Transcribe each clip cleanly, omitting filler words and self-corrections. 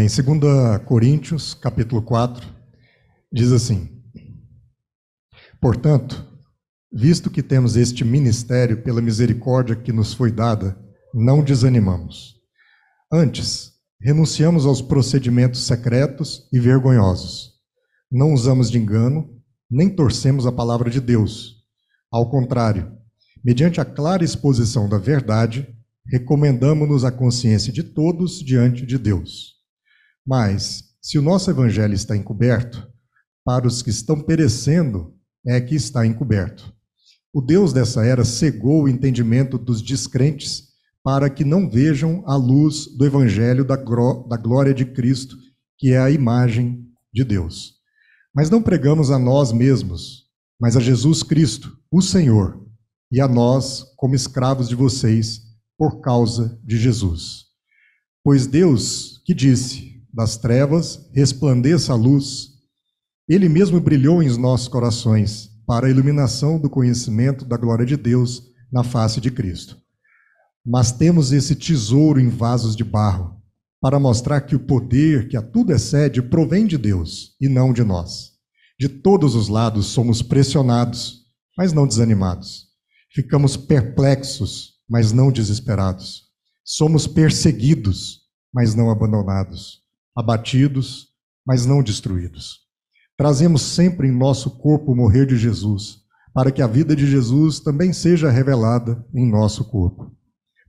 Em 2 Coríntios, capítulo 4, diz assim: portanto, visto que temos este ministério pela misericórdia que nos foi dada, não desanimamos. Antes, renunciamos aos procedimentos secretos e vergonhosos. Não usamos de engano, nem torcemos a palavra de Deus. Ao contrário, mediante a clara exposição da verdade, recomendamo-nos à consciência de todos diante de Deus. Mas, se o nosso evangelho está encoberto, para os que estão perecendo é que está encoberto. O Deus dessa era cegou o entendimento dos descrentes para que não vejam a luz do evangelho da glória de Cristo, que é a imagem de Deus. Mas não pregamos a nós mesmos, mas a Jesus Cristo, o Senhor, e a nós como escravos de vocês, por causa de Jesus. Pois Deus, que disse: das trevas resplandeça a luz, Ele mesmo brilhou em nossos corações para a iluminação do conhecimento da glória de Deus na face de Cristo. Mas temos esse tesouro em vasos de barro, para mostrar que o poder que a tudo excede provém de Deus e não de nós. De todos os lados somos pressionados, mas não desanimados. Ficamos perplexos, mas não desesperados. Somos perseguidos, mas não abandonados. Abatidos, mas não destruídos. Trazemos sempre em nosso corpo o morrer de Jesus, para que a vida de Jesus também seja revelada em nosso corpo.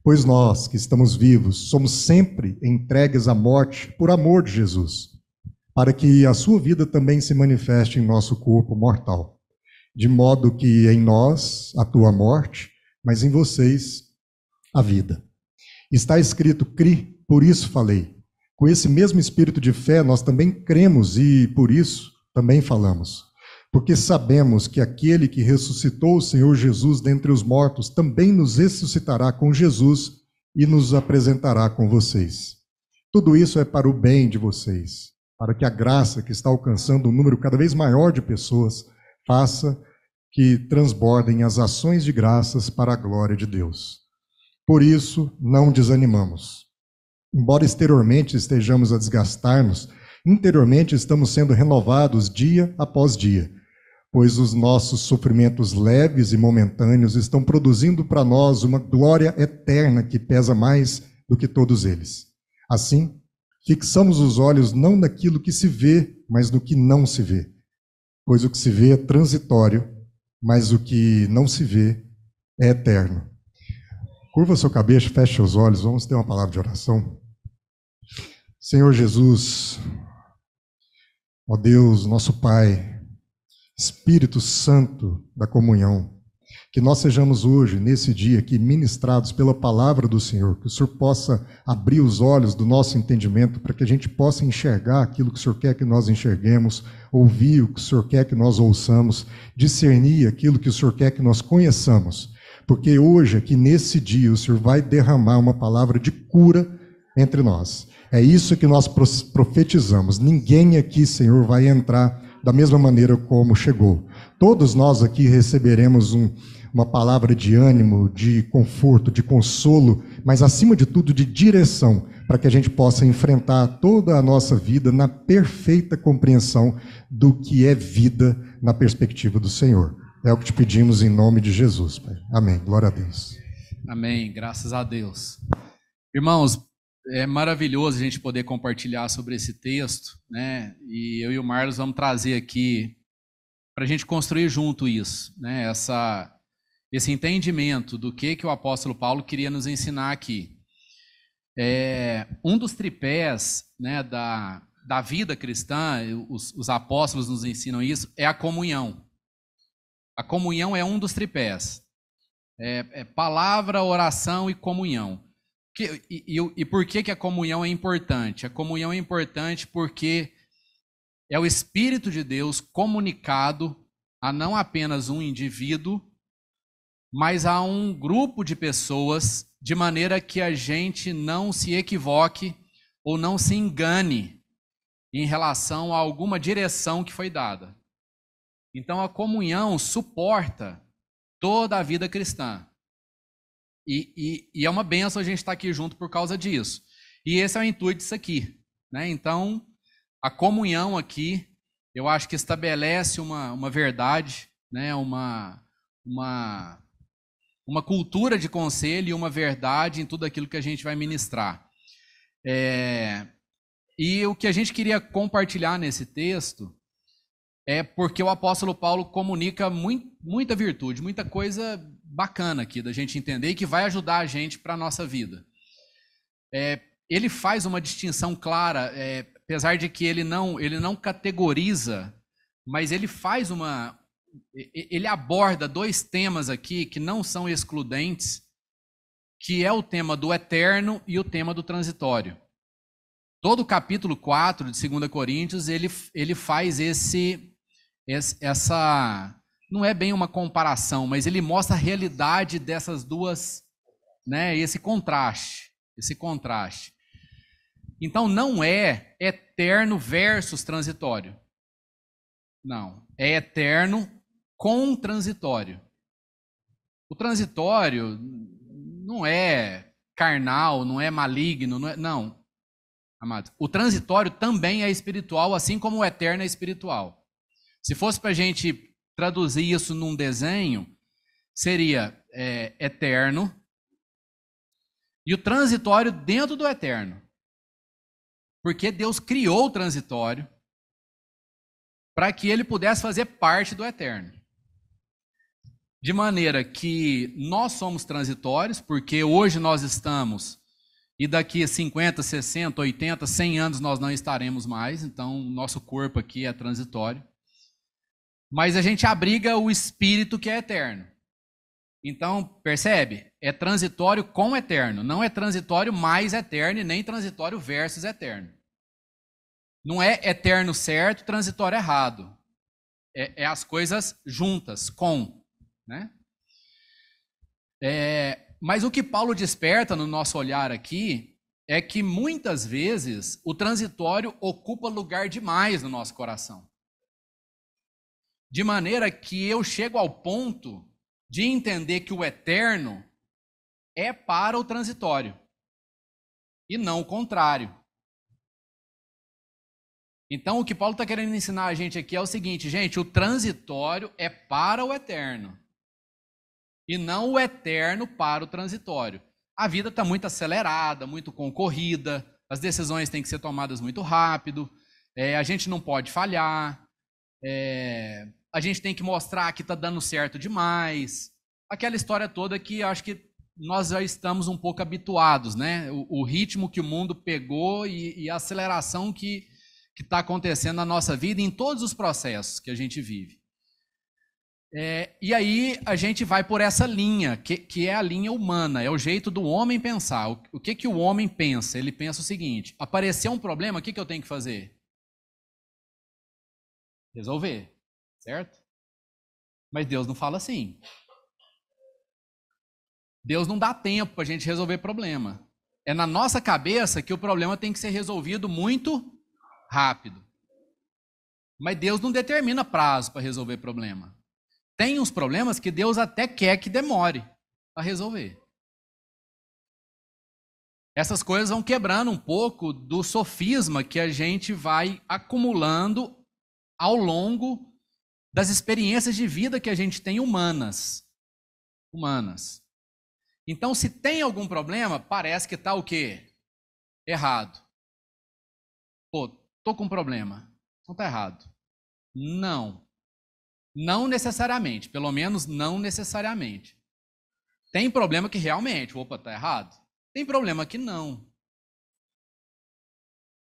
Pois nós, que estamos vivos, somos sempre entregues à morte por amor de Jesus, para que a sua vida também se manifeste em nosso corpo mortal, de modo que em nós atua a morte, mas em vocês a vida. Está escrito: cri, por isso falei. Com esse mesmo espírito de fé, nós também cremos e, por isso, também falamos. Porque sabemos que aquele que ressuscitou o Senhor Jesus dentre os mortos também nos ressuscitará com Jesus e nos apresentará com vocês. Tudo isso é para o bem de vocês, para que a graça que está alcançando um número cada vez maior de pessoas faça que transbordem as ações de graças para a glória de Deus. Por isso, não desanimamos. Embora exteriormente estejamos a desgastar-nos, interiormente estamos sendo renovados dia após dia, pois os nossos sofrimentos leves e momentâneos estão produzindo para nós uma glória eterna que pesa mais do que todos eles. Assim, fixamos os olhos não naquilo que se vê, mas no que não se vê, pois o que se vê é transitório, mas o que não se vê é eterno. Curva seu cabeça, feche os olhos, vamos ter uma palavra de oração. Senhor Jesus, ó Deus, nosso Pai, Espírito Santo da comunhão, que nós sejamos hoje, nesse dia aqui, ministrados pela palavra do Senhor, que o Senhor possa abrir os olhos do nosso entendimento para que a gente possa enxergar aquilo que o Senhor quer que nós enxerguemos, ouvir o que o Senhor quer que nós ouçamos, discernir aquilo que o Senhor quer que nós conheçamos, porque hoje, aqui nesse dia, o Senhor vai derramar uma palavra de cura entre nós. É isso que nós profetizamos. Ninguém aqui, Senhor, vai entrar da mesma maneira como chegou. Todos nós aqui receberemos uma palavra de ânimo, de conforto, de consolo, mas acima de tudo de direção, para que a gente possa enfrentar toda a nossa vida na perfeita compreensão do que é vida na perspectiva do Senhor. É o que te pedimos em nome de Jesus, Pai. Amém. Glória a Deus. Amém. Graças a Deus. Irmãos, é maravilhoso a gente poder compartilhar sobre esse texto, né? E eu e o Marlos vamos trazer aqui para a gente construir junto isso, né? Esse entendimento do que o apóstolo Paulo queria nos ensinar aqui. Um dos tripés, né, da vida cristã, os apóstolos nos ensinam isso, é a comunhão. A comunhão é um dos tripés. Palavra, oração e comunhão. E por que a comunhão é importante? A comunhão é importante porque é o Espírito de Deus comunicado a não apenas um indivíduo, mas a um grupo de pessoas, de maneira que a gente não se equivoque ou não se engane em relação a alguma direção que foi dada. Então a comunhão suporta toda a vida cristã. E é uma bênção a gente estar aqui junto por causa disso. E esse é o intuito disso aqui, né? Então, a comunhão aqui, eu acho que estabelece uma verdade, né? Uma cultura de conselho e uma verdade em tudo aquilo que a gente vai ministrar. E o que a gente queria compartilhar nesse texto é porque o apóstolo Paulo comunica muita virtude, muita coisa bacana aqui da gente entender e que vai ajudar a gente para a nossa vida. Ele faz uma distinção clara, apesar de que ele não categoriza, mas ele faz ele aborda dois temas aqui que não são excludentes, que é o tema do eterno e o tema do transitório. Todo o capítulo 4 de 2 Coríntios, ele faz essa, não é bem uma comparação, mas ele mostra a realidade dessas duas, né, esse contraste. Então não é eterno versus transitório. Não, é eterno com transitório. O transitório não é carnal, não é maligno, não, amados. O transitório também é espiritual, assim como o eterno é espiritual. Se fosse para a gente traduzir isso num desenho, seria eterno e o transitório dentro do eterno. Porque Deus criou o transitório para que ele pudesse fazer parte do eterno. De maneira que nós somos transitórios, porque hoje nós estamos, e daqui a 50, 60, 80, 100 anos nós não estaremos mais, então nosso corpo aqui é transitório. Mas a gente abriga o espírito que é eterno. Então, percebe? É transitório com eterno, não é transitório mais eterno e nem transitório versus eterno. Não é eterno certo, transitório errado. É as coisas juntas, né? Mas o que Paulo desperta no nosso olhar aqui é que muitas vezes o transitório ocupa lugar demais no nosso coração. De maneira que eu chego ao ponto de entender que o eterno é para o transitório e não o contrário. Então, o que Paulo está querendo ensinar a gente aqui é o seguinte, gente, o transitório é para o eterno e não o eterno para o transitório. A vida está muito acelerada, muito concorrida, as decisões têm que ser tomadas muito rápido, a gente não pode falhar, a gente tem que mostrar que está dando certo demais. Aquela história toda que acho que nós já estamos um pouco habituados, né? O ritmo que o mundo pegou e a aceleração que está acontecendo na nossa vida em todos os processos que a gente vive. E aí a gente vai por essa linha, que é a linha humana, é o jeito do homem pensar. O que o homem pensa? Ele pensa o seguinte, apareceu um problema, o que eu tenho que fazer? Resolver, certo? Mas Deus não fala assim. Deus não dá tempo para a gente resolver problema. É na nossa cabeça que o problema tem que ser resolvido muito rápido. Mas Deus não determina prazo para resolver problema. Tem uns problemas que Deus até quer que demore a resolver. Essas coisas vão quebrando um pouco do sofisma que a gente vai acumulando ao longo das experiências de vida que a gente tem humanas. Então, se tem algum problema, parece que está o quê? Errado. Pô, tô com um problema. Então tá errado. Não necessariamente, pelo menos não necessariamente. Tem problema que realmente, opa, tá errado. Tem problema que não.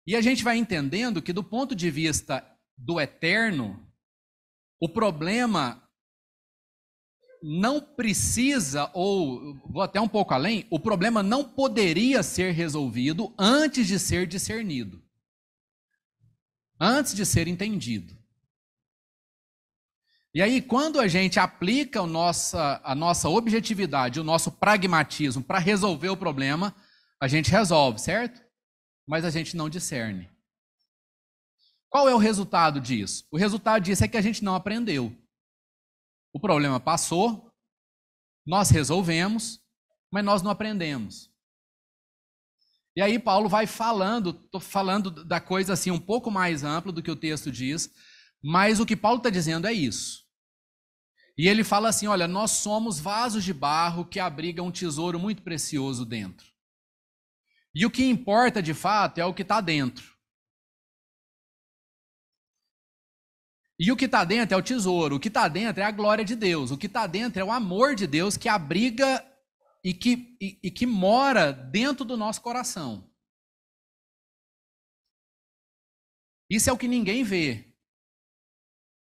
E a gente vai entendendo que do ponto de vista do eterno, o problema não precisa, ou vou até um pouco além, o problema não poderia ser resolvido antes de ser discernido. Antes de ser entendido. E aí, quando a gente aplica a nossa objetividade, o nosso pragmatismo para resolver o problema, a gente resolve, certo? Mas a gente não discerne. Qual é o resultado disso? O resultado disso é que a gente não aprendeu. O problema passou, nós resolvemos, mas nós não aprendemos. E aí Paulo vai falando, estou falando da coisa assim um pouco mais ampla do que o texto diz, mas o que Paulo está dizendo é isso. E ele fala assim, olha, nós somos vasos de barro que abrigam um tesouro muito precioso dentro. E o que importa de fato é o que está dentro. E o que está dentro é o tesouro, o que está dentro é a glória de Deus, o que está dentro é o amor de Deus que abriga e que mora dentro do nosso coração. Isso é o que ninguém vê.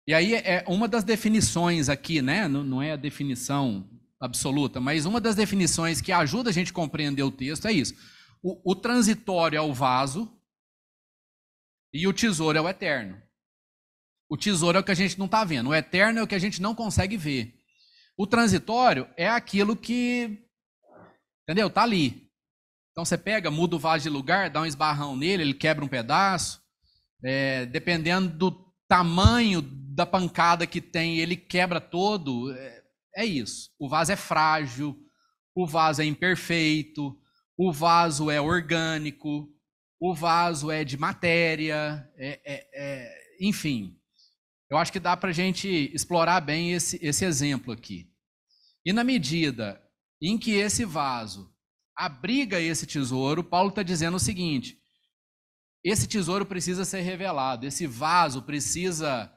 E aí é uma das definições aqui, né? Não é a definição absoluta, mas uma das definições que ajuda a gente a compreender o texto é isso. O transitório é o vaso e o tesouro é o eterno. O tesouro é o que a gente não está vendo, o eterno é o que a gente não consegue ver. O transitório é aquilo que, entendeu? Está ali. Então você pega, muda o vaso de lugar, dá um esbarrão nele, ele quebra um pedaço. Dependendo do tamanho da pancada que tem, ele quebra todo. É isso. O vaso é frágil, o vaso é imperfeito, o vaso é orgânico, o vaso é de matéria, enfim. Eu acho que dá para a gente explorar bem esse exemplo aqui. E na medida em que esse vaso abriga esse tesouro, Paulo está dizendo o seguinte: esse tesouro precisa ser revelado, esse vaso precisa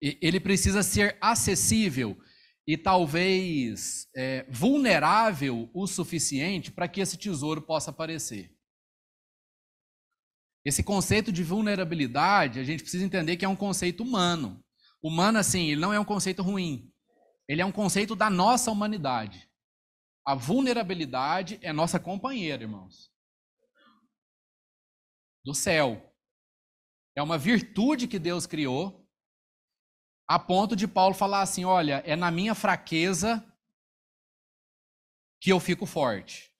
ele precisa ser acessível e talvez vulnerável o suficiente para que esse tesouro possa aparecer. Esse conceito de vulnerabilidade, a gente precisa entender que é um conceito humano. Humano, assim, ele não é um conceito ruim. Ele é um conceito da nossa humanidade. A vulnerabilidade é nossa companheira, irmãos. Do céu. É uma virtude que Deus criou, a ponto de Paulo falar assim, olha, é na minha fraqueza que eu fico forte.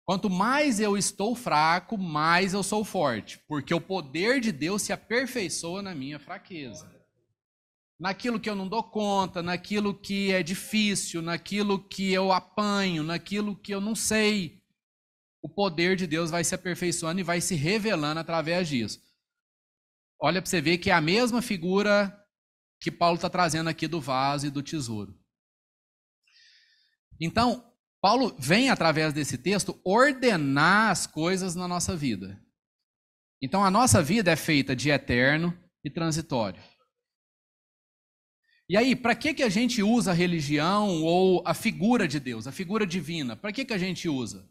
Quanto mais eu estou fraco, mais eu sou forte, porque o poder de Deus se aperfeiçoa na minha fraqueza. Naquilo que eu não dou conta, naquilo que é difícil, naquilo que eu apanho, naquilo que eu não sei, o poder de Deus vai se aperfeiçoando e vai se revelando através disso. Olha para você ver que é a mesma figura que Paulo está trazendo aqui do vaso e do tesouro. Então, Paulo vem, através desse texto, ordenar as coisas na nossa vida. Então, a nossa vida é feita de eterno e transitório. E aí, para que a gente usa a religião ou a figura de Deus, a figura divina? Para que a gente usa?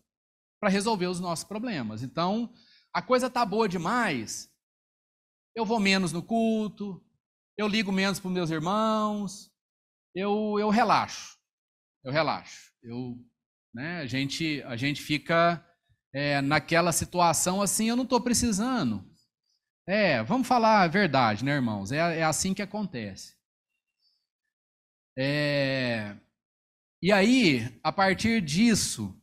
Para resolver os nossos problemas. Então, a coisa está boa demais, eu vou menos no culto, eu ligo menos para os meus irmãos, eu relaxo. A gente fica naquela situação assim, eu não estou precisando. Vamos falar a verdade, né, irmãos? É assim que acontece. E aí, a partir disso,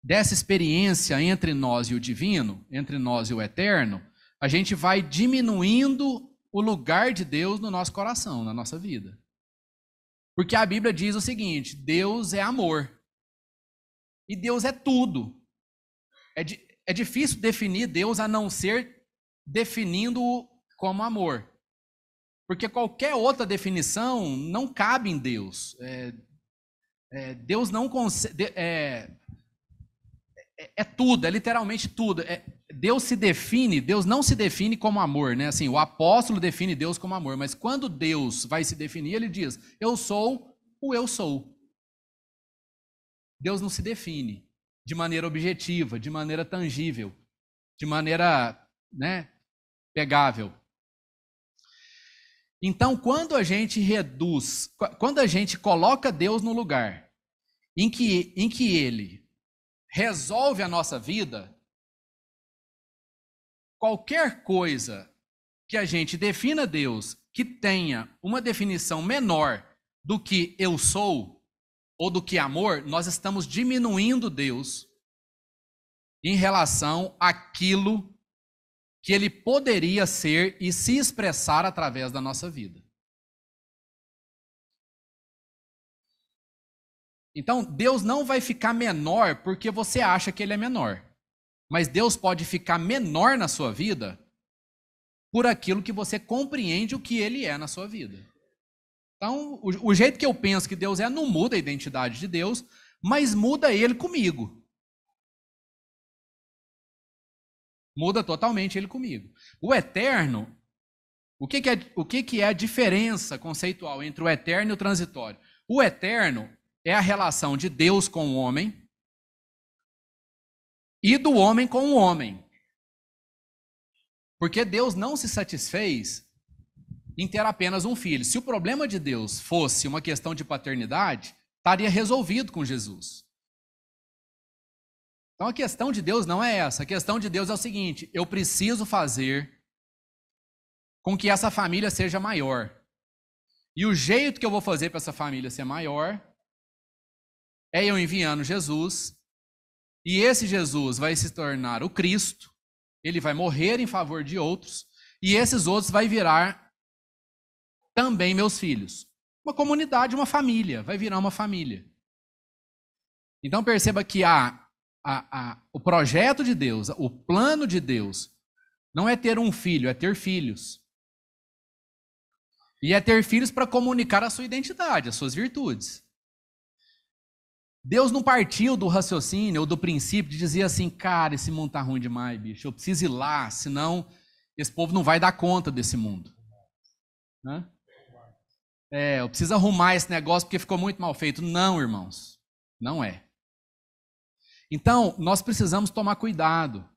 dessa experiência entre nós e o divino, entre nós e o eterno, a gente vai diminuindo o lugar de Deus no nosso coração, na nossa vida. Porque a Bíblia diz o seguinte: Deus é amor. E Deus é tudo. É difícil definir Deus a não ser definindo-o como amor. Porque qualquer outra definição não cabe em Deus. Deus não consegue. É tudo, é literalmente tudo. Deus não se define como amor, né? Assim, o apóstolo define Deus como amor, mas quando Deus vai se definir, ele diz: eu sou o eu sou. Deus não se define de maneira objetiva, de maneira tangível, de maneira, pegável. Então, quando a gente coloca Deus no lugar em que ele resolve a nossa vida, qualquer coisa que a gente defina Deus que tenha uma definição menor do que eu sou, ou do que amor, nós estamos diminuindo Deus em relação àquilo que ele poderia ser e se expressar através da nossa vida. Então, Deus não vai ficar menor porque você acha que ele é menor. Mas Deus pode ficar menor na sua vida por aquilo que você compreende o que ele é na sua vida. Então, o jeito que eu penso que Deus é não muda a identidade de Deus, mas muda ele comigo. Muda totalmente ele comigo. O eterno, o que é a diferença conceitual entre o eterno e o transitório? O eterno é a relação de Deus com o homem e do homem com o homem. Porque Deus não se satisfez em ter apenas um filho. Se o problema de Deus fosse uma questão de paternidade, estaria resolvido com Jesus. Então a questão de Deus não é essa. A questão de Deus é o seguinte: eu preciso fazer com que essa família seja maior. E o jeito que eu vou fazer para essa família ser maior é eu enviando Jesus. E esse Jesus vai se tornar o Cristo. Ele vai morrer em favor de outros. E esses outros vai virar também meus filhos. Uma comunidade, uma família. Vai virar uma família. Então perceba que o projeto de Deus, o plano de Deus, não é ter um filho, é ter filhos. E é ter filhos para comunicar a sua identidade, as suas virtudes. Deus não partiu do raciocínio ou do princípio de dizer assim: cara, esse mundo tá ruim demais, bicho, eu preciso ir lá, senão esse povo não vai dar conta desse mundo. Né? Eu preciso arrumar esse negócio porque ficou muito mal feito. Não, irmãos, não é. Então, nós precisamos tomar cuidado.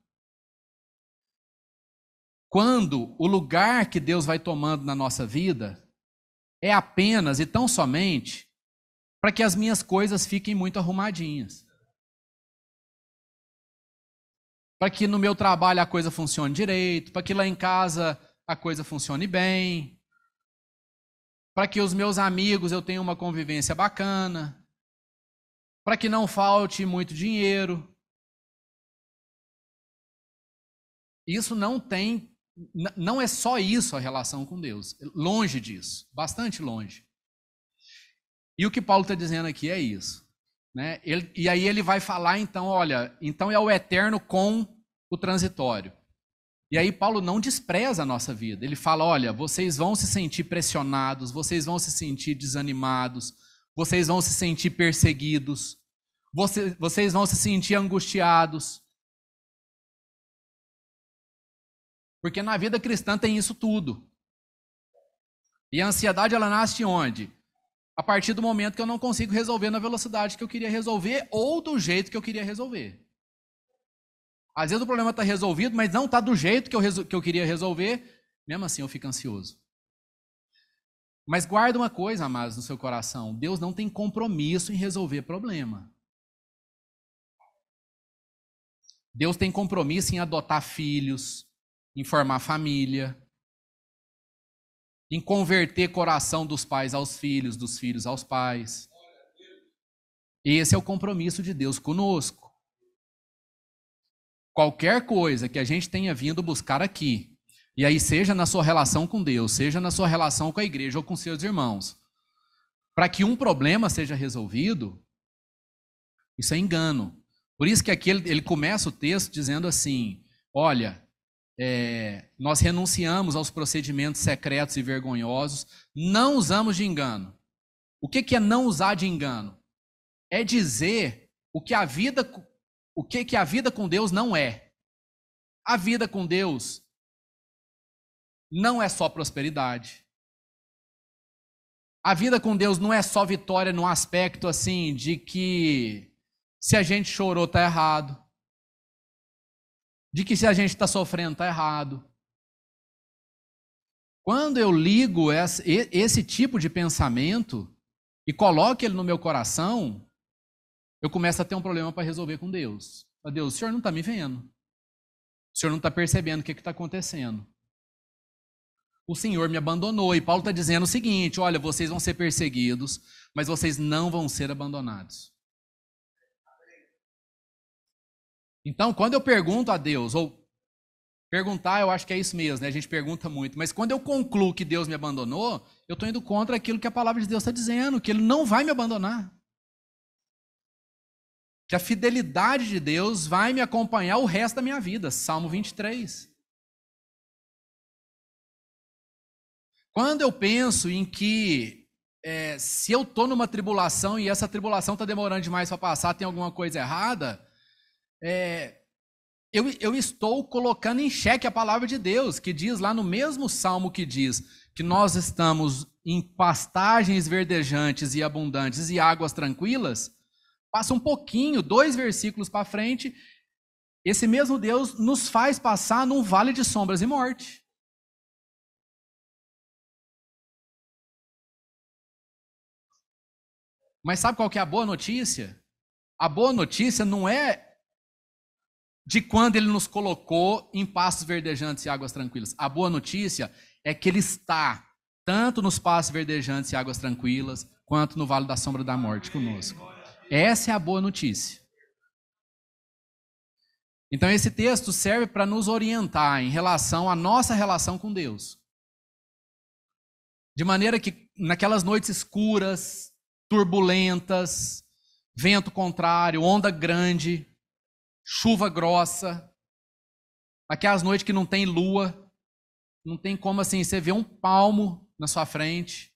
Quando o lugar que Deus vai tomando na nossa vida é apenas e tão somente para que as minhas coisas fiquem muito arrumadinhas. Para que no meu trabalho a coisa funcione direito, para que lá em casa a coisa funcione bem, para que os meus amigos eu tenha uma convivência bacana, para que não falte muito dinheiro. Isso não é só isso a relação com Deus. Longe disso, bastante longe. E o que Paulo está dizendo aqui é isso. Né? E aí ele vai falar então, olha, então é o eterno com o transitório. E aí Paulo não despreza a nossa vida. Ele fala, olha, vocês vão se sentir pressionados, vocês vão se sentir desanimados, vocês vão se sentir perseguidos, vocês vão se sentir angustiados. Porque na vida cristã tem isso tudo. E a ansiedade, ela nasce de onde? A partir do momento que eu não consigo resolver na velocidade que eu queria resolver ou do jeito que eu queria resolver. Às vezes o problema está resolvido, mas não está do jeito que eu queria resolver. Mesmo assim eu fico ansioso. Mas guarda uma coisa, amados, no seu coração. Deus não tem compromisso em resolver problema. Deus tem compromisso em adotar filhos, em formar família, em converter coração dos pais aos filhos, dos filhos aos pais. Esse é o compromisso de Deus conosco. Qualquer coisa que a gente tenha vindo buscar aqui, e aí seja na sua relação com Deus, seja na sua relação com a igreja ou com seus irmãos, para que um problema seja resolvido, isso é engano. Por isso que aqui ele começa o texto dizendo assim, olha, nós renunciamos aos procedimentos secretos e vergonhosos, não usamos de engano. O que é não usar de engano? É dizer o que a vida com Deus não é. A vida com Deus não é só prosperidade. A vida com Deus não é só vitória no aspecto assim de que se a gente chorou está errado. De que se a gente está sofrendo, está errado. Quando eu ligo esse tipo de pensamento e coloco ele no meu coração, eu começo a ter um problema para resolver com Deus. Deus, o Senhor não está me vendo. O Senhor não está percebendo o que está acontecendo. O Senhor me abandonou. E Paulo está dizendo o seguinte, olha, vocês vão ser perseguidos, mas vocês não vão ser abandonados. Então, quando eu pergunto a Deus, ou perguntar, eu acho que é isso mesmo, né? A gente pergunta muito, mas quando eu concluo que Deus me abandonou, eu estou indo contra aquilo que a palavra de Deus está dizendo, que Ele não vai me abandonar. que a fidelidade de Deus vai me acompanhar o resto da minha vida. Salmo 23. Quando eu penso em que se eu estou numa tribulação e essa tribulação está demorando demais para passar, tem alguma coisa errada, eu estou colocando em xeque a palavra de Deus, que diz lá no mesmo salmo que diz que nós estamos em pastagens verdejantes e abundantes e águas tranquilas. Passa um pouquinho, 2 versículos para frente, esse mesmo Deus nos faz passar num vale de sombras e morte. Mas sabe qual que é a boa notícia? A boa notícia não é de quando ele nos colocou em pastos verdejantes e águas tranquilas. A boa notícia é que ele está tanto nos pastos verdejantes e águas tranquilas, quanto no vale da sombra da morte conosco. Essa é a boa notícia. Então esse texto serve para nos orientar em relação à nossa relação com Deus. De maneira que naquelas noites escuras, turbulentas, vento contrário, onda grande, chuva grossa, aquelas noites que não tem lua, não tem como assim, você vê um palmo na sua frente,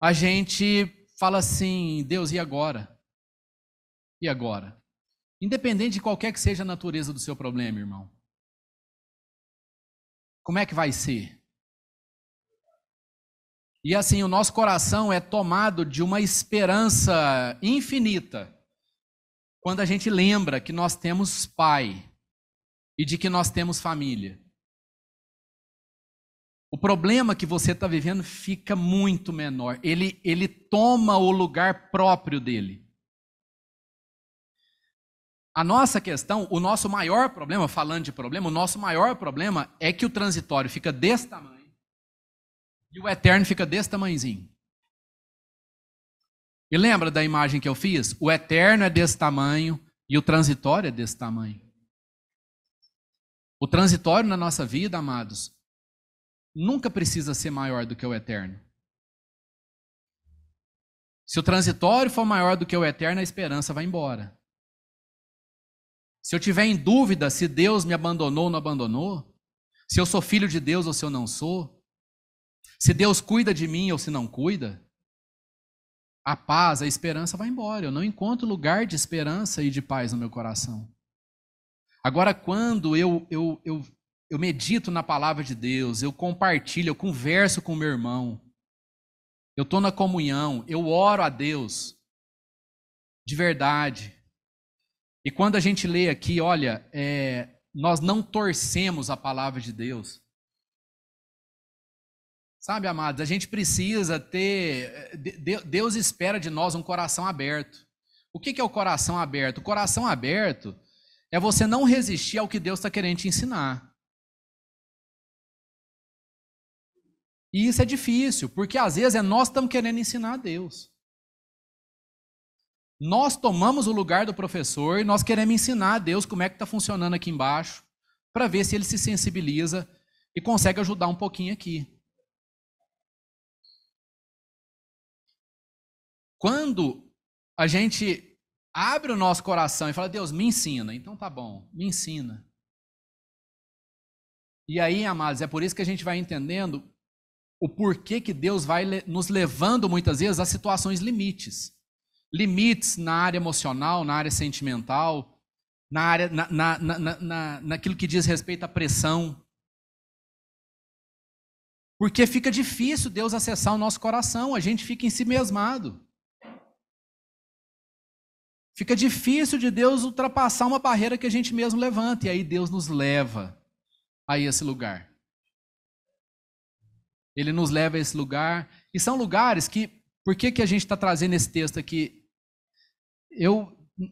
a gente fala assim, Deus, e agora? E agora? Independente de qualquer que seja a natureza do seu problema, irmão. Como é que vai ser? E assim, o nosso coração é tomado de uma esperança infinita quando a gente lembra que nós temos pai e de que nós temos família. O problema que você está vivendo fica muito menor. Ele toma o lugar próprio dele. A nossa questão, o nosso maior problema, falando de problema, o nosso maior problema é que o transitório fica desse tamanho e o eterno fica desse tamanhozinho. E lembra da imagem que eu fiz? O eterno é desse tamanho e o transitório é desse tamanho. O transitório na nossa vida, amados, nunca precisa ser maior do que o eterno. Se o transitório for maior do que o eterno, a esperança vai embora. Se eu tiver em dúvida se Deus me abandonou ou não abandonou, se eu sou filho de Deus ou se eu não sou, se Deus cuida de mim ou se não cuida, a paz, a esperança vai embora. Eu não encontro lugar de esperança e de paz no meu coração. Agora, quando eu medito na palavra de Deus, eu compartilho, eu converso com o meu irmão, eu estou na comunhão, eu oro a Deus de verdade. E quando a gente lê aqui, olha, nós não torcemos a palavra de Deus. Sabe, amados, a gente precisa ter... Deus espera de nós um coração aberto. O que é o coração aberto? O coração aberto é você não resistir ao que Deus está querendo te ensinar. E isso é difícil, porque às vezes nós estamos querendo ensinar a Deus. Nós tomamos o lugar do professor e nós queremos ensinar a Deus como é que está funcionando aqui embaixo, para ver se ele se sensibiliza e consegue ajudar um pouquinho aqui. Quando a gente abre o nosso coração e fala, Deus, me ensina, então tá bom, me ensina. E aí, amados, é por isso que a gente vai entendendo o porquê que Deus vai nos levando muitas vezes a situações limites. Limites na área emocional, na área sentimental, na área, naquilo que diz respeito à pressão. Porque fica difícil Deus acessar o nosso coração, a gente fica ensimesmado. Fica difícil de Deus ultrapassar uma barreira que a gente mesmo levanta, e aí Deus nos leva a esse lugar. Ele nos leva a esse lugar, e são lugares que, por que a gente está trazendo esse texto aqui?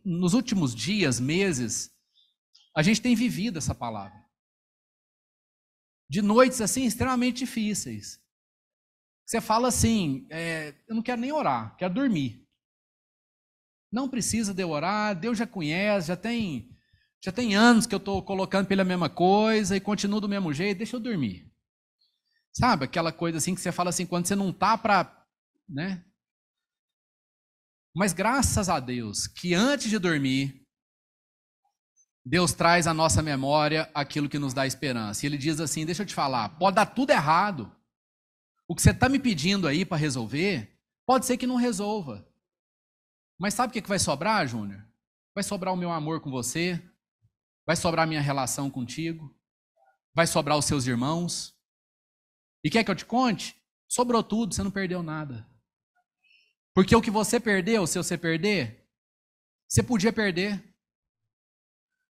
Nos últimos dias, meses, a gente tem vivido essa palavra. De noites assim, extremamente difíceis. Você fala assim, eu não quero nem orar, quero dormir. Não precisa de eu orar, Deus já conhece, já tem anos que eu estou colocando pela mesma coisa e continuo do mesmo jeito, deixa eu dormir. Sabe, aquela coisa assim que você fala assim, quando você não está para, né? Mas graças a Deus que antes de dormir, Deus traz à nossa memória aquilo que nos dá esperança. E Ele diz assim, deixa eu te falar, pode dar tudo errado. O que você está me pedindo aí para resolver, pode ser que não resolva. Mas sabe o que vai sobrar, Júnior? Vai sobrar o meu amor com você, vai sobrar a minha relação contigo, vai sobrar os seus irmãos. E quer que eu te conte? Sobrou tudo, você não perdeu nada. Porque o que você perdeu, se você perder, você podia perder.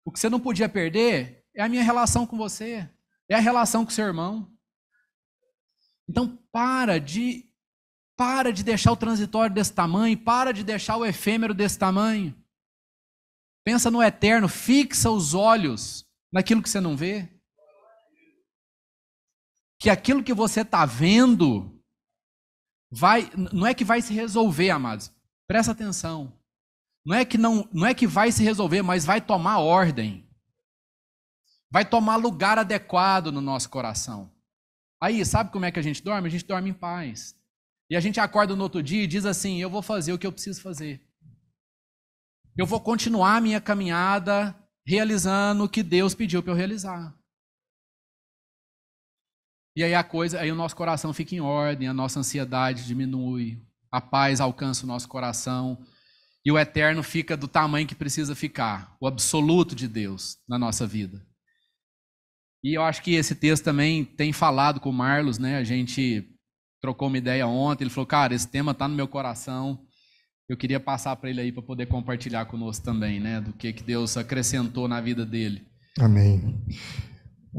O que você não podia perder é a minha relação com você, é a relação com seu irmão. Então para de deixar o transitório desse tamanho, para de deixar o efêmero desse tamanho. Pensa no eterno, fixa os olhos naquilo que você não vê. Que aquilo que você está vendo não é que vai se resolver, amados. Presta atenção. Não é que vai se resolver, mas vai tomar ordem. Vai tomar lugar adequado no nosso coração. Aí, sabe como é que a gente dorme? A gente dorme em paz. E a gente acorda no outro dia e diz assim, eu vou fazer o que eu preciso fazer. Eu vou continuar a minha caminhada realizando o que Deus pediu para eu realizar. E aí o nosso coração fica em ordem, a nossa ansiedade diminui, a paz alcança o nosso coração e o eterno fica do tamanho que precisa ficar, o absoluto de Deus na nossa vida. E eu acho que esse texto também tem falado com o Marlos, né? A gente trocou uma ideia ontem, ele falou, cara, esse tema está no meu coração, eu queria passar para ele aí para poder compartilhar conosco também, né? Do que Deus acrescentou na vida dele. Amém.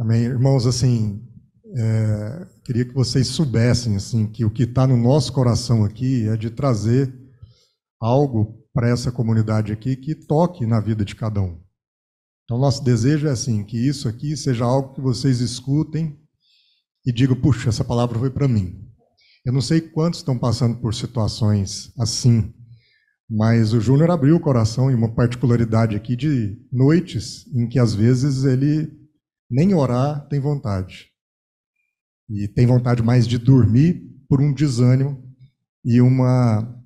Amém. Irmãos, assim, queria que vocês soubessem assim, que o que está no nosso coração aqui é de trazer algo para essa comunidade aqui que toque na vida de cada um. Então, nosso desejo é assim, que isso aqui seja algo que vocês escutem e digam, puxa, essa palavra foi para mim. Eu não sei quantos estão passando por situações assim, mas o Júnior abriu o coração em uma particularidade aqui de noites em que, às vezes, ele nem orar tem vontade. E tem vontade mais de dormir por um desânimo e uma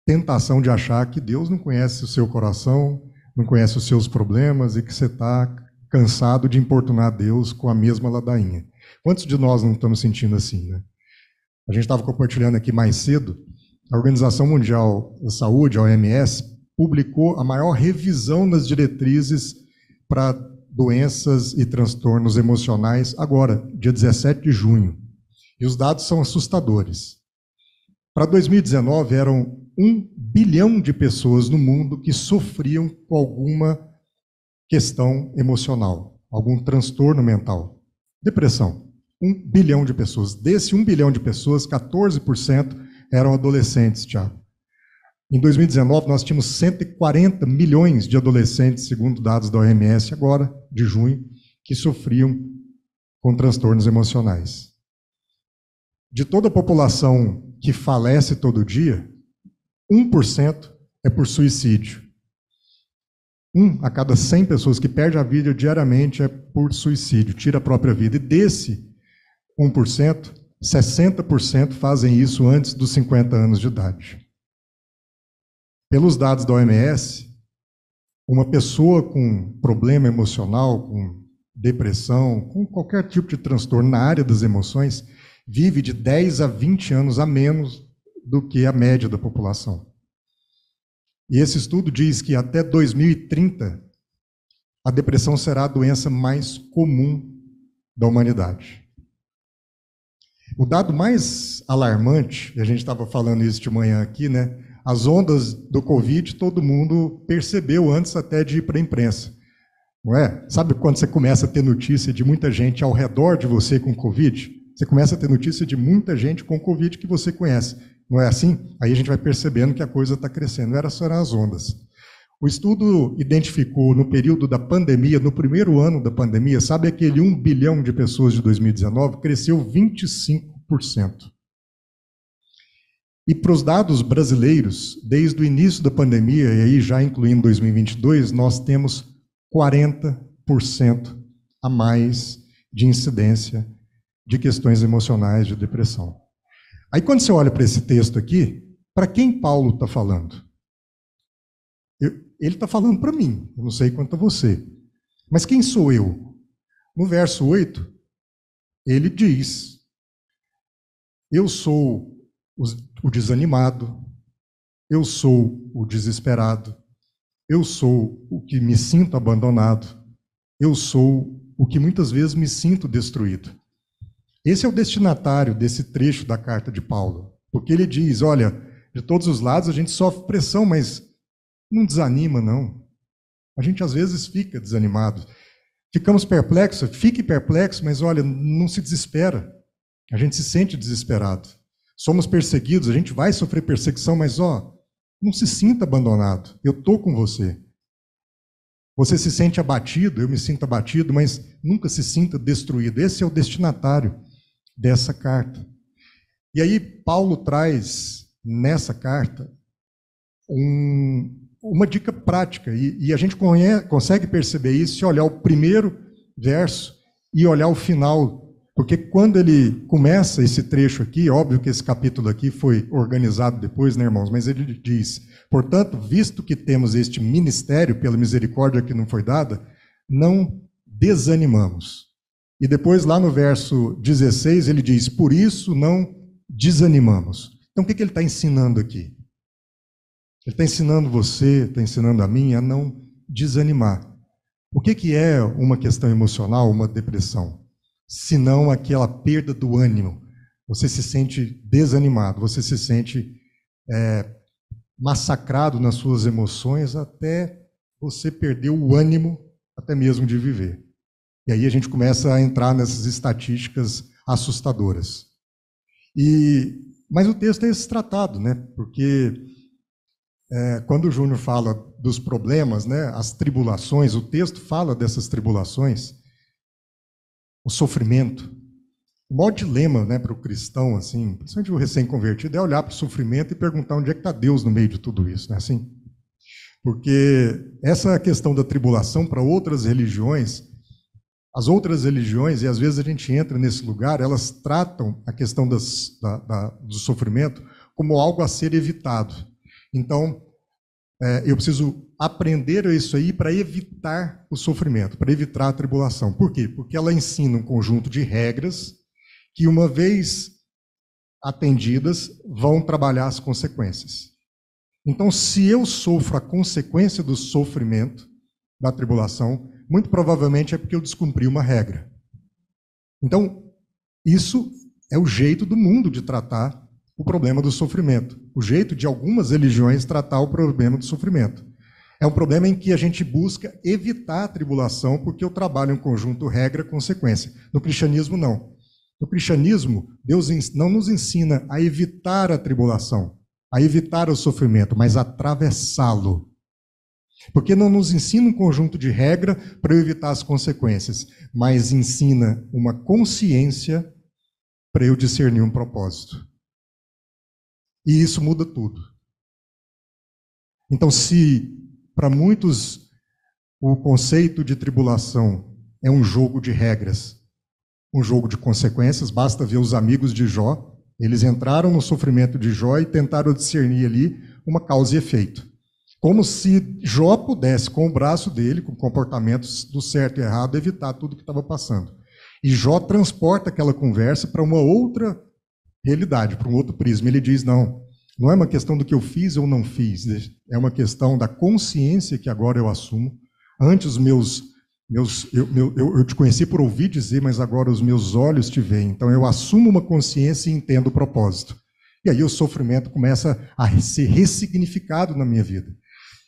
tentação de achar que Deus não conhece o seu coração, não conhece os seus problemas e que você está cansado de importunar Deus com a mesma ladainha. Quantos de nós não estamos sentindo assim, né? A gente estava compartilhando aqui mais cedo, a Organização Mundial da Saúde, a OMS, publicou a maior revisão das diretrizes para doenças e transtornos emocionais agora, dia 17 de junho. E os dados são assustadores. Para 2019, eram 1 bilhão de pessoas no mundo que sofriam com alguma questão emocional, algum transtorno mental. Depressão. 1 bilhão de pessoas. Desse 1 bilhão de pessoas, 14% eram adolescentes, Tiago. Em 2019, nós tínhamos 140 milhões de adolescentes, segundo dados da OMS, agora, de junho, que sofriam com transtornos emocionais. De toda a população que falece todo dia, 1% é por suicídio. 1 a cada 100 pessoas que perde a vida diariamente é por suicídio, tira a própria vida. E desse 1%, 60% fazem isso antes dos 50 anos de idade. Pelos dados da OMS, uma pessoa com problema emocional, com depressão, com qualquer tipo de transtorno na área das emoções, vive de 10 a 20 anos a menos do que a média da população. E esse estudo diz que até 2030, a depressão será a doença mais comum da humanidade. O dado mais alarmante, e a gente estava falando isso de manhã aqui, né? As ondas do Covid, todo mundo percebeu antes até de ir para a imprensa. Não é? Sabe quando você começa a ter notícia de muita gente ao redor de você com Covid? Você começa a ter notícia de muita gente com Covid que você conhece. Não é assim? Aí a gente vai percebendo que a coisa está crescendo. Essas eram as ondas. O estudo identificou no período da pandemia, no primeiro ano da pandemia, sabe aquele 1 bilhão de pessoas de 2019? Cresceu 25%. E para os dados brasileiros, desde o início da pandemia, e aí já incluindo 2022, nós temos 40% a mais de incidência de questões emocionais de depressão. Aí quando você olha para esse texto aqui, para quem Paulo está falando? ele está falando para mim, eu não sei quanto a você. Mas quem sou eu? No verso 8, ele diz: eu sou o desanimado, eu sou o desesperado, eu sou o que me sinto abandonado, eu sou o que muitas vezes me sinto destruído. Esse é o destinatário desse trecho da carta de Paulo, porque ele diz: olha, de todos os lados a gente sofre pressão, mas não desanima, não. A gente às vezes fica desanimado. Ficamos perplexos, fique perplexo, mas olha, não se desespera. A gente se sente desesperado. Somos perseguidos, a gente vai sofrer perseguição, mas não se sinta abandonado. Eu estou com você. Você se sente abatido, eu me sinto abatido, mas nunca se sinta destruído. Esse é o destinatário dessa carta. E aí Paulo traz nessa carta uma dica prática, e a gente consegue perceber isso se olhar o primeiro verso e olhar o final, porque quando ele começa esse trecho aqui, óbvio que esse capítulo aqui foi organizado depois, né, irmãos, mas ele diz: portanto, visto que temos este ministério pela misericórdia que nos foi dada, não desanimamos. E depois, lá no verso 16, ele diz: por isso não desanimamos. Então, o que ele está ensinando aqui? Ele está ensinando você, está ensinando a mim a não desanimar. O que é uma questão emocional, uma depressão? Senão aquela perda do ânimo. Você se sente desanimado, você se sente massacrado nas suas emoções até você perder o ânimo até mesmo de viver. E aí a gente começa a entrar nessas estatísticas assustadoras. Mas o texto é esse tratado, né? Porque quando o Júnior fala dos problemas, né, as tribulações, o texto fala dessas tribulações, o sofrimento. O maior dilema, né, para o cristão, assim, principalmente o recém-convertido, é olhar para o sofrimento e perguntar onde é que está Deus no meio de tudo isso, não é assim? Porque essa questão da tribulação para outras religiões, as outras religiões, e às vezes a gente entra nesse lugar, elas tratam a questão do sofrimento como algo a ser evitado. Então, eu preciso aprender isso aí para evitar o sofrimento, para evitar a tribulação. Por quê? Porque ela ensina um conjunto de regras que, uma vez atendidas, vão trabalhar as consequências. Então, se eu sofro a consequência do sofrimento, da tribulação, muito provavelmente é porque eu descumpri uma regra. Então, isso é o jeito do mundo de tratar o problema do sofrimento. O jeito de algumas religiões tratar o problema do sofrimento. É um problema em que a gente busca evitar a tribulação porque eu trabalho em conjunto regra-consequência. No cristianismo, não. No cristianismo, Deus não nos ensina a evitar a tribulação, a evitar o sofrimento, mas a atravessá-lo. Porque não nos ensina um conjunto de regra para eu evitar as consequências, mas ensina uma consciência para eu discernir um propósito. E isso muda tudo. Então, se para muitos o conceito de tribulação é um jogo de regras, um jogo de consequências, basta ver os amigos de Jó, eles entraram no sofrimento de Jó e tentaram discernir ali uma causa e efeito. Como se Jó pudesse, com o braço dele, com comportamentos do certo e errado, evitar tudo que estava passando. E Jó transporta aquela conversa para uma outra realidade, para um outro prisma. Ele diz: não é uma questão do que eu fiz ou não fiz, é uma questão da consciência que agora eu assumo. Antes eu te conheci por ouvir dizer, mas agora os meus olhos te veem. Então eu assumo uma consciência e entendo o propósito. E aí o sofrimento começa a ser ressignificado na minha vida.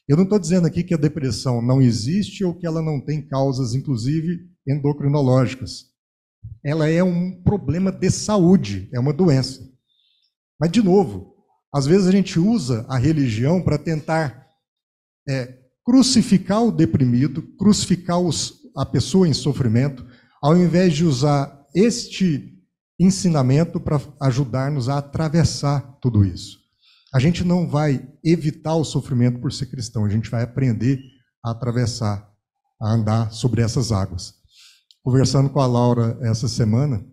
Eu não estou dizendo aqui que a depressão não existe ou que ela não tem causas, inclusive endocrinológicas. Ela é um problema de saúde, é uma doença. Mas, de novo, às vezes a gente usa a religião para tentar crucificar o deprimido, crucificar a pessoa em sofrimento, ao invés de usar este ensinamento para ajudar-nos a atravessar tudo isso. A gente não vai evitar o sofrimento por ser cristão, a gente vai aprender a atravessar, a andar sobre essas águas. Conversando com a Laura essa semana,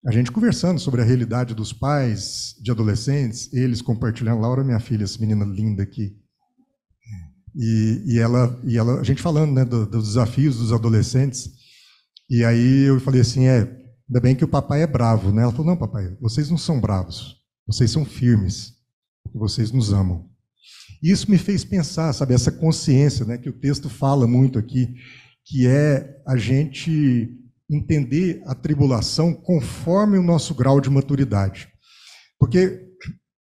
a gente conversando sobre a realidade dos pais, de adolescentes, eles compartilhando. Laura, minha filha, essa menina linda aqui. A gente falando, né, dos desafios dos adolescentes, e aí eu falei assim, ainda bem que o papai é bravo, né? Ela falou, não, papai, vocês não são bravos, vocês são firmes, porque vocês nos amam. E isso me fez pensar, sabe, essa consciência, né, que o texto fala muito aqui, que é a gente entender a tribulação conforme o nosso grau de maturidade. Porque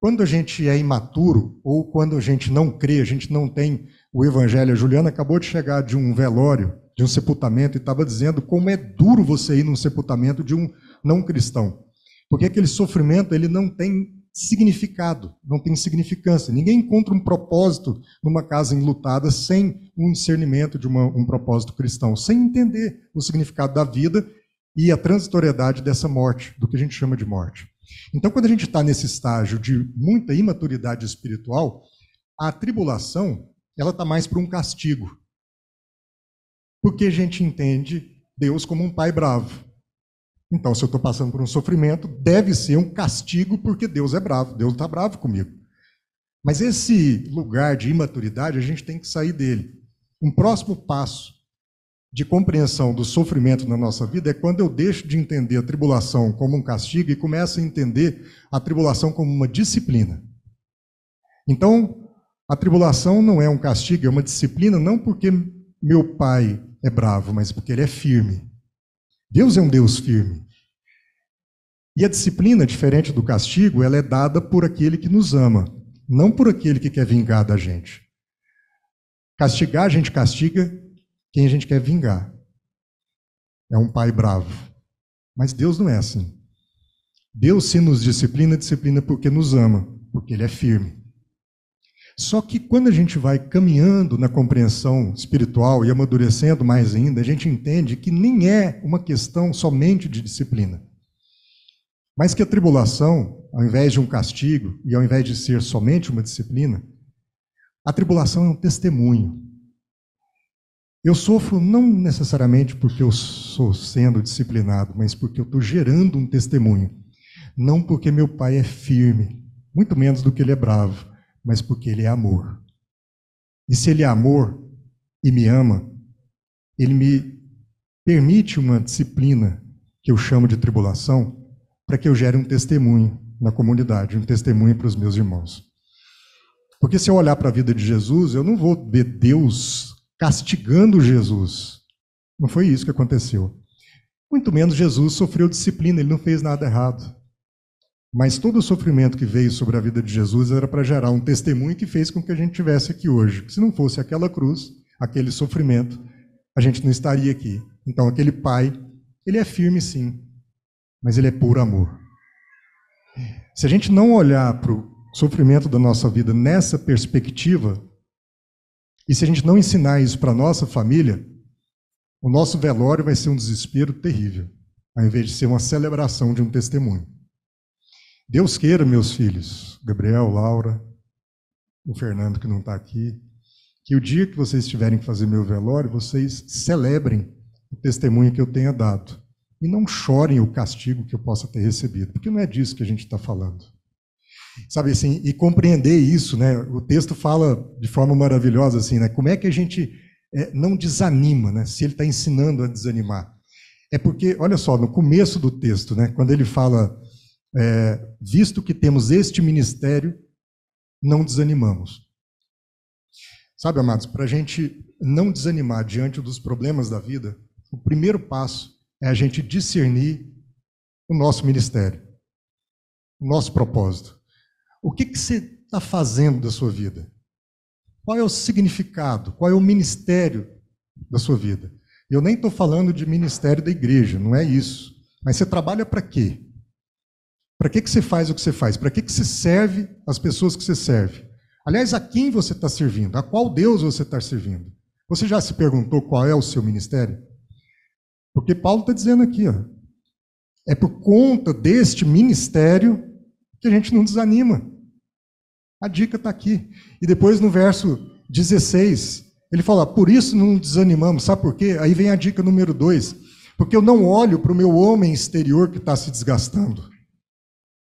quando a gente é imaturo, ou quando a gente não crê, a gente não tem o evangelho. A Juliana acabou de chegar de um velório, de um sepultamento, e estava dizendo como é duro você ir num sepultamento de um não cristão. Porque aquele sofrimento, ele não tem significado, não tem significância. Ninguém encontra um propósito numa casa enlutada sem um discernimento de um propósito cristão, sem entender o significado da vida e a transitoriedade dessa morte, do que a gente chama de morte. Então, quando a gente está nesse estágio de muita imaturidade espiritual, a tribulação, ela está mais para um castigo. Porque a gente entende Deus como um pai bravo. Então, se eu estou passando por um sofrimento, deve ser um castigo porque Deus é bravo, Deus está bravo comigo. Mas esse lugar de imaturidade, a gente tem que sair dele. Um próximo passo de compreensão do sofrimento na nossa vida é quando eu deixo de entender a tribulação como um castigo e começo a entender a tribulação como uma disciplina. Então, a tribulação não é um castigo, é uma disciplina, não porque meu pai é bravo, mas porque ele é firme. Deus é um Deus firme. E a disciplina, diferente do castigo, ela é dada por aquele que nos ama, não por aquele que quer vingar da gente. Castigar, a gente castiga quem a gente quer vingar. É um pai bravo. Mas Deus não é assim. Deus, se nos disciplina, disciplina porque nos ama, porque Ele é firme. Só que quando a gente vai caminhando na compreensão espiritual e amadurecendo mais ainda, a gente entende que nem é uma questão somente de disciplina. Mas que a tribulação, ao invés de um castigo e ao invés de ser somente uma disciplina, a tribulação é um testemunho. Eu sofro não necessariamente porque eu estou sendo disciplinado, mas porque eu estou gerando um testemunho. Não porque meu pai é firme, muito menos do que ele é bravo, mas porque ele é amor. E se ele é amor e me ama, ele me permite uma disciplina que eu chamo de tribulação para que eu gere um testemunho na comunidade, um testemunho para os meus irmãos. Porque se eu olhar para a vida de Jesus, eu não vou ver Deus castigando Jesus. Não foi isso que aconteceu. Muito menos Jesus sofreu disciplina, ele não fez nada errado. Mas todo o sofrimento que veio sobre a vida de Jesus era para gerar um testemunho que fez com que a gente estivesse aqui hoje. Se não fosse aquela cruz, aquele sofrimento, a gente não estaria aqui. Então, aquele pai, ele é firme sim, mas ele é puro amor. Se a gente não olhar para o sofrimento da nossa vida nessa perspectiva, e se a gente não ensinar isso para a nossa família, o nosso velório vai ser um desespero terrível, ao invés de ser uma celebração de um testemunho. Deus queira, meus filhos, Gabriel, Laura, o Fernando que não está aqui, que o dia que vocês tiverem que fazer meu velório, vocês celebrem o testemunho que eu tenha dado. E não chorem o castigo que eu possa ter recebido, porque não é disso que a gente está falando. Sabe assim, e compreender isso, né? O texto fala de forma maravilhosa assim, né? Como é que a gente não desanima, né? Se ele está ensinando a desanimar. É porque, olha só, no começo do texto, né? Quando ele fala, visto que temos este ministério, não desanimamos. Sabe, amados, para a gente não desanimar diante dos problemas da vida, o primeiro passo é a gente discernir o nosso ministério, o nosso propósito. O que você está fazendo da sua vida? Qual é o significado? Qual é o ministério da sua vida? Eu nem estou falando de ministério da igreja, não é isso. Mas você trabalha para quê? Para que você faz o que você faz? Para que você serve as pessoas que você serve? Aliás, a quem você está servindo? A qual Deus você está servindo? Você já se perguntou qual é o seu ministério? Porque Paulo está dizendo aqui, ó, é por conta deste ministério que a gente não desanima. A dica está aqui. E depois no verso 16, ele fala, por isso não desanimamos. Sabe por quê? Aí vem a dica número 2. Porque eu não olho para o meu homem exterior que está se desgastando.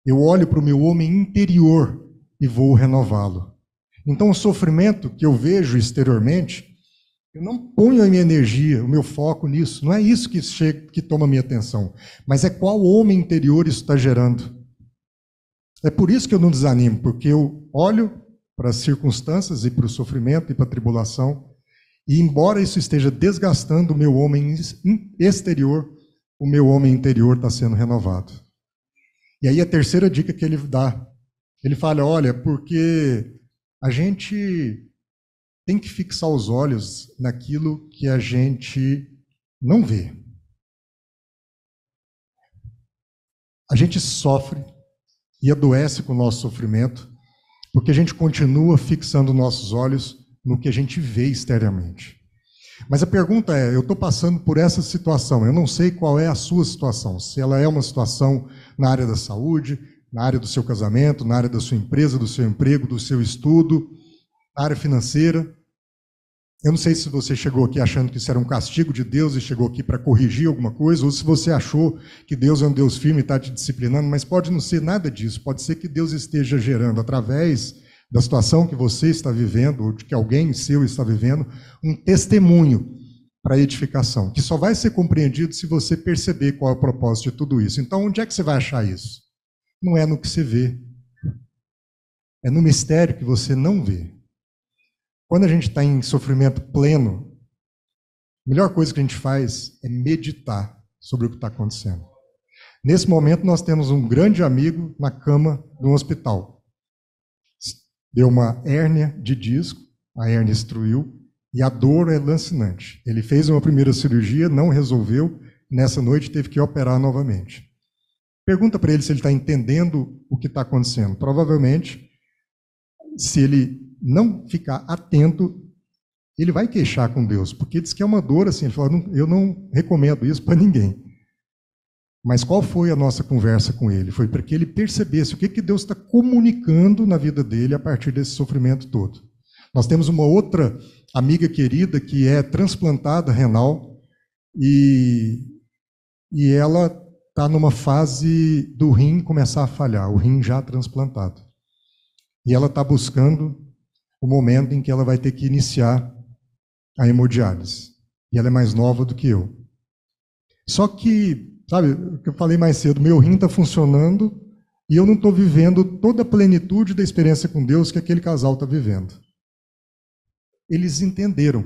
Eu olho para o meu homem interior e vou renová-lo. Então, o sofrimento que eu vejo exteriormente, eu não ponho a minha energia, o meu foco nisso. Não é isso que toma a minha atenção, mas é qual homem interior isso está gerando. É por isso que eu não desanimo, porque eu olho para as circunstâncias e para o sofrimento e para a tribulação, e embora isso esteja desgastando o meu homem exterior, o meu homem interior está sendo renovado. E aí a terceira dica que ele dá, ele fala, olha, porque a gente tem que fixar os olhos naquilo que a gente não vê. A gente sofre e adoece com o nosso sofrimento, porque a gente continua fixando nossos olhos no que a gente vê exteriormente. Mas a pergunta é, eu estou passando por essa situação, eu não sei qual é a sua situação, se ela é uma situação na área da saúde, na área do seu casamento, na área da sua empresa, do seu emprego, do seu estudo, na área financeira. Eu não sei se você chegou aqui achando que isso era um castigo de Deus e chegou aqui para corrigir alguma coisa, ou se você achou que Deus é um Deus firme e está te disciplinando, mas pode não ser nada disso. Pode ser que Deus esteja gerando, através da situação que você está vivendo, ou de que alguém seu está vivendo, um testemunho para edificação, que só vai ser compreendido se você perceber qual é o propósito de tudo isso. Então, onde é que você vai achar isso? Não é no que você vê. É no mistério que você não vê. Quando a gente está em sofrimento pleno, a melhor coisa que a gente faz é meditar sobre o que está acontecendo. Nesse momento, nós temos um grande amigo na cama de um hospital. Deu uma hérnia de disco, a hérnia destruiu, e a dor é lancinante. Ele fez uma primeira cirurgia, não resolveu, nessa noite teve que operar novamente. Pergunta para ele se ele está entendendo o que está acontecendo. Provavelmente, se ele não ficar atento, ele vai queixar com Deus, porque diz que é uma dor assim, ele fala, eu não recomendo isso para ninguém. Mas qual foi a nossa conversa com ele? Foi para que ele percebesse o que Deus está comunicando na vida dele a partir desse sofrimento todo. Nós temos uma outra amiga querida que é transplantada renal e ela está numa fase do rim começar a falhar, o rim já transplantado. E ela está buscando o momento em que ela vai ter que iniciar a hemodiálise. E ela é mais nova do que eu. Só que, sabe, o que eu falei mais cedo, meu rim está funcionando e eu não estou vivendo toda a plenitude da experiência com Deus que aquele casal está vivendo. Eles entenderam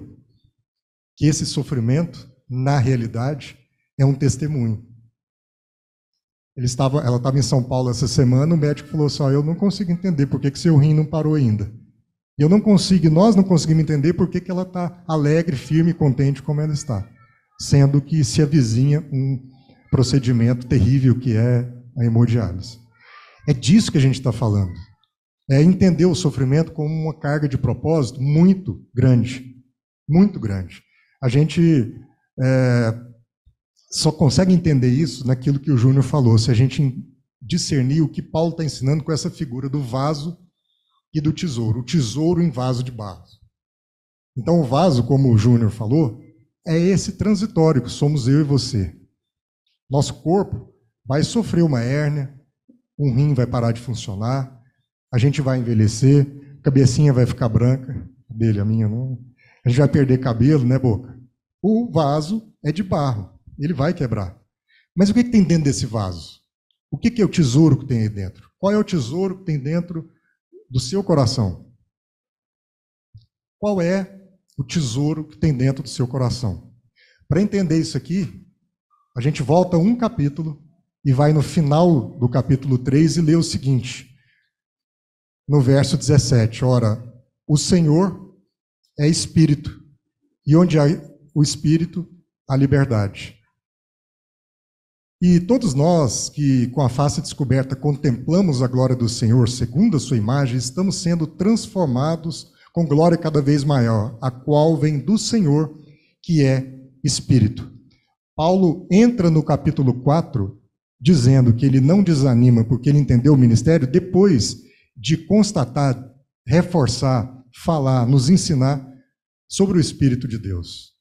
que esse sofrimento, na realidade, é um testemunho. Ela estava em São Paulo essa semana, o médico falou assim, eu não consigo entender por que seu rim não parou ainda. Nós não conseguimos entender por que ela está alegre, firme e contente como ela está. Sendo que se avizinha um procedimento terrível que é a hemodiálise. É disso que a gente está falando. É entender o sofrimento como uma carga de propósito muito grande. Muito grande. A gente só consegue entender isso naquilo que o Júnior falou, se a gente discernir o que Paulo está ensinando com essa figura do vaso e do tesouro. O tesouro em vaso de barro. Então o vaso, como o Júnior falou, é esse transitório que somos eu e você. Nosso corpo vai sofrer uma hérnia, um rim vai parar de funcionar, a gente vai envelhecer, a cabecinha vai ficar branca, dele, a minha não. A gente vai perder cabelo, né, Boca? O vaso é de barro, ele vai quebrar. Mas o que tem dentro desse vaso? O que é o tesouro que tem aí dentro? Qual é o tesouro que tem dentro do seu coração? Qual é o tesouro que tem dentro do seu coração? Para entender isso aqui, a gente volta um capítulo e vai no final do capítulo 3 e lê o seguinte, no verso 17, ora, o Senhor é Espírito, e onde há o Espírito, há liberdade. E todos nós que, com a face descoberta, contemplamos a glória do Senhor, segundo a sua imagem, estamos sendo transformados com glória cada vez maior, a qual vem do Senhor, que é Espírito. Paulo entra no capítulo 4, dizendo que ele não desanima porque ele entendeu o ministério, depois de constatar, reforçar, falar, nos ensinar sobre o Espírito de Deus.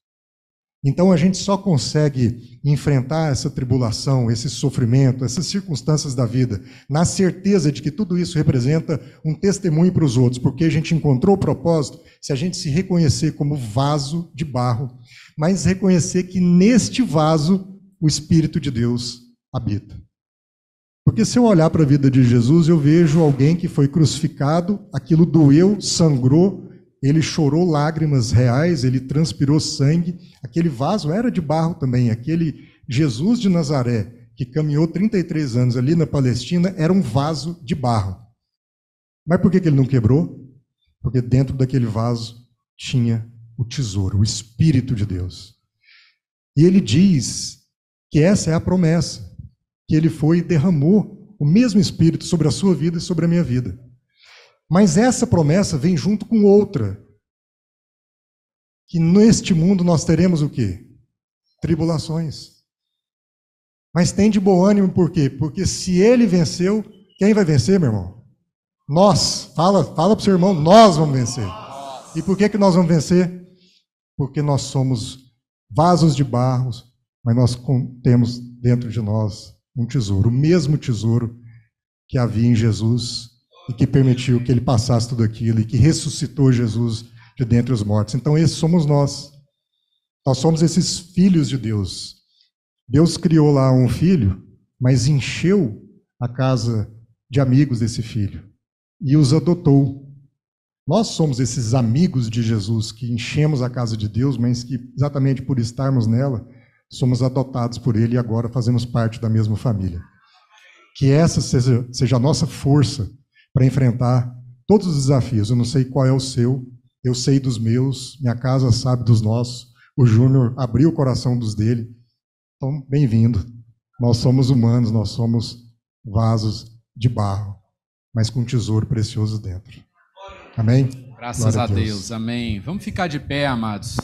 Então a gente só consegue enfrentar essa tribulação, esse sofrimento, essas circunstâncias da vida, na certeza de que tudo isso representa um testemunho para os outros, porque a gente encontrou o propósito se a gente se reconhecer como vaso de barro, mas reconhecer que neste vaso o Espírito de Deus habita. Porque se eu olhar para a vida de Jesus, eu vejo alguém que foi crucificado, aquilo doeu, sangrou, ele chorou lágrimas reais, ele transpirou sangue. Aquele vaso era de barro também. Aquele Jesus de Nazaré, que caminhou 33 anos ali na Palestina, era um vaso de barro. Mas por que ele não quebrou? Porque dentro daquele vaso tinha o tesouro, o Espírito de Deus. E ele diz que essa é a promessa, que ele foi e derramou o mesmo Espírito sobre a sua vida e sobre a minha vida. Mas essa promessa vem junto com outra, que neste mundo nós teremos o quê? Tribulações. Mas tem de bom ânimo por quê? Porque se ele venceu, quem vai vencer, meu irmão? Nós. Fala para o seu irmão, nós vamos vencer. E por que nós vamos vencer? Porque nós somos vasos de barro, mas nós temos dentro de nós um tesouro, o mesmo tesouro que havia em Jesus, e que permitiu que ele passasse tudo aquilo, e que ressuscitou Jesus de dentre os mortos. Então, esses somos nós. Nós somos esses filhos de Deus. Deus criou lá um filho, mas encheu a casa de amigos desse filho, e os adotou. Nós somos esses amigos de Jesus, que enchemos a casa de Deus, mas que, exatamente por estarmos nela, somos adotados por ele, e agora fazemos parte da mesma família. Que essa seja a nossa força para enfrentar todos os desafios. Eu não sei qual é o seu, eu sei dos meus, minha casa sabe dos nossos, o Júnior abriu o coração dos dele. Então, bem-vindo. Nós somos humanos, nós somos vasos de barro, mas com um tesouro precioso dentro. Amém? Graças a Deus, amém. Vamos ficar de pé, amados.